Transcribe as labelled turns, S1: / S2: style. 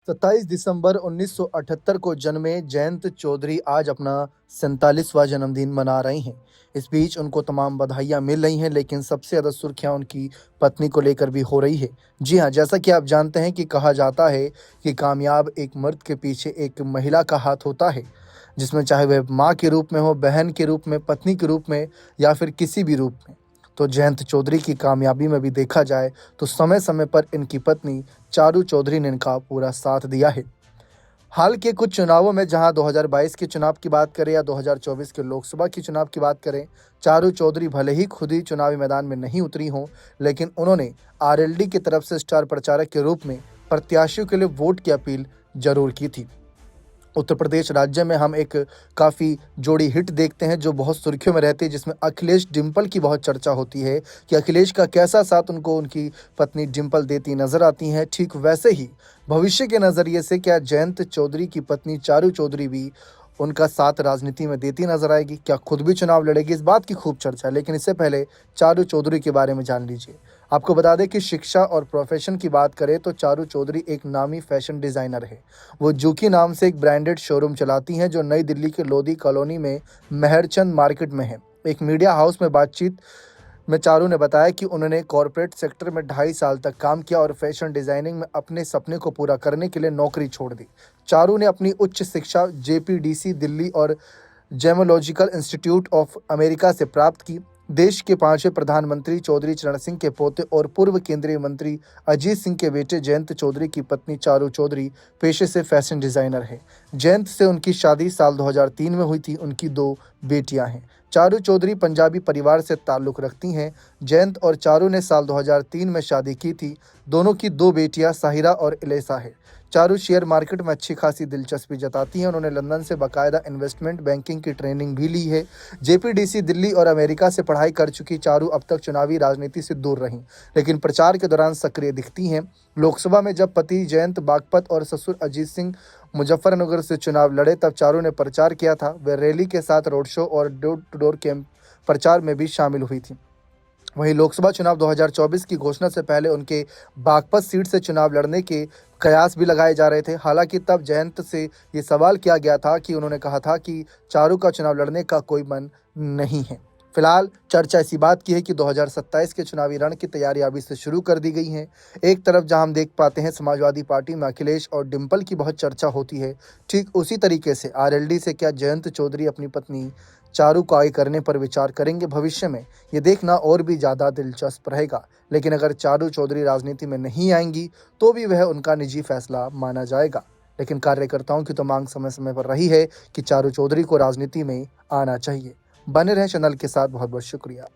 S1: 27 दिसंबर 1978 को जन्मे जयंत चौधरी आज अपना 47वां जन्मदिन मना रहे हैं। इस बीच उनको तमाम बधाइयां मिल रही हैं, लेकिन सबसे ज़्यादा सुर्खियां उनकी पत्नी को लेकर भी हो रही है। जी हां, जैसा कि आप जानते हैं कि कहा जाता है कि कामयाब एक मर्द के पीछे एक महिला का हाथ होता है, जिसमें चाहे वह माँ के रूप में हो, बहन के रूप में, पत्नी के रूप में या फिर किसी भी रूप में। तो जयंत चौधरी की कामयाबी में भी देखा जाए तो समय-समय पर इनकी पत्नी चारू चौधरी ने इनका पूरा साथ दिया है। हाल के कुछ चुनावों में जहां 2022 के चुनाव की बात करें या 2024 के लोकसभा के चुनाव की बात करें, चारू चौधरी भले ही खुद ही चुनावी मैदान में नहीं उतरी हों, लेकिन उन्होंने आरएलडी की तरफ से स्टार प्रचारक के रूप में प्रत्याशियों के लिए वोट की अपील जरूर की थी। उत्तर प्रदेश राज्य में हम एक काफ़ी जोड़ी हिट देखते हैं जो बहुत सुर्खियों में रहती है, जिसमें अखिलेश डिंपल की बहुत चर्चा होती है कि अखिलेश का कैसा साथ उनको उनकी पत्नी डिंपल देती नजर आती हैं। ठीक वैसे ही भविष्य के नज़रिए से क्या जयंत चौधरी की पत्नी चारू चौधरी भी उनका साथ राजनीति में देती नजर आएगी? क्या खुद भी चुनाव लड़ेगी? इस बात की खूब चर्चा है, लेकिन इससे पहले चारू चौधरी के बारे में जान लीजिए। आपको बता दें कि शिक्षा और प्रोफेशन की बात करें तो चारू चौधरी एक नामी फैशन डिज़ाइनर है। वो जूकी नाम से एक ब्रांडेड शोरूम चलाती हैं जो नई दिल्ली के लोधी कॉलोनी में मेहरचंद मार्केट में है। एक मीडिया हाउस में बातचीत में चारू ने बताया कि उन्होंने कॉरपोरेट सेक्टर में 2.5 साल तक काम किया और फैशन डिज़ाइनिंग में अपने सपने को पूरा करने के लिए नौकरी छोड़ दी। चारू ने अपनी उच्च शिक्षा जेपीडीसी दिल्ली और जेमोलॉजिकल इंस्टीट्यूट ऑफ अमेरिका से प्राप्त की। देश के 5वें प्रधानमंत्री चौधरी चरण सिंह के पोते और पूर्व केंद्रीय मंत्री अजीत सिंह के बेटे जयंत चौधरी की पत्नी चारू चौधरी पेशे से फैशन डिज़ाइनर है। जयंत से उनकी शादी साल 2003 में हुई थी। उनकी 2 बेटियां हैं। चारू चौधरी पंजाबी परिवार से ताल्लुक़ रखती हैं। जयंत और चारू ने साल 2003 में शादी की थी। दोनों की 2 बेटियां साहिरा और इलेसा है। चारू शेयर मार्केट में अच्छी खासी दिलचस्पी जताती हैं। उन्होंने लंदन से बाकायदा इन्वेस्टमेंट बैंकिंग की ट्रेनिंग भी ली है। जेपीडीसी दिल्ली और अमेरिका से पढ़ाई कर चुकी चारू अब तक चुनावी राजनीति से दूर रहीं, लेकिन प्रचार के दौरान सक्रिय दिखती हैं। लोकसभा में जब पति जयंत बागपत और ससुर अजीत सिंह मुजफ्फरनगर से चुनाव लड़े, तब चारू ने प्रचार किया था। वे रैली के साथ रोड शो और डोर टू डोर कैंप प्रचार में भी शामिल हुई थी। वहीं लोकसभा चुनाव 2024 की घोषणा से पहले उनके बागपत सीट से चुनाव लड़ने के कयास भी लगाए जा रहे थे। हालांकि तब जयंत से ये सवाल किया गया था कि उन्होंने कहा था कि चारू का चुनाव लड़ने का कोई मन नहीं है। फिलहाल चर्चा इसी बात की है कि 2027 के चुनावी रण की तैयारी अभी से शुरू कर दी गई है। एक तरफ जहां हम देख पाते हैं समाजवादी पार्टी में अखिलेश और डिंपल की बहुत चर्चा होती है, ठीक उसी तरीके से आरएलडी से क्या जयंत चौधरी अपनी पत्नी चारू को आगे करने पर विचार करेंगे भविष्य में? ये देखना और भी ज़्यादा दिलचस्प रहेगा। लेकिन अगर चारू चौधरी राजनीति में नहीं आएंगी तो भी वह उनका निजी फैसला माना जाएगा। लेकिन कार्यकर्ताओं की तो मांग समय समय पर रही है कि चारू चौधरी को राजनीति में आना चाहिए। बने रहें चैनल के साथ। बहुत बहुत शुक्रिया।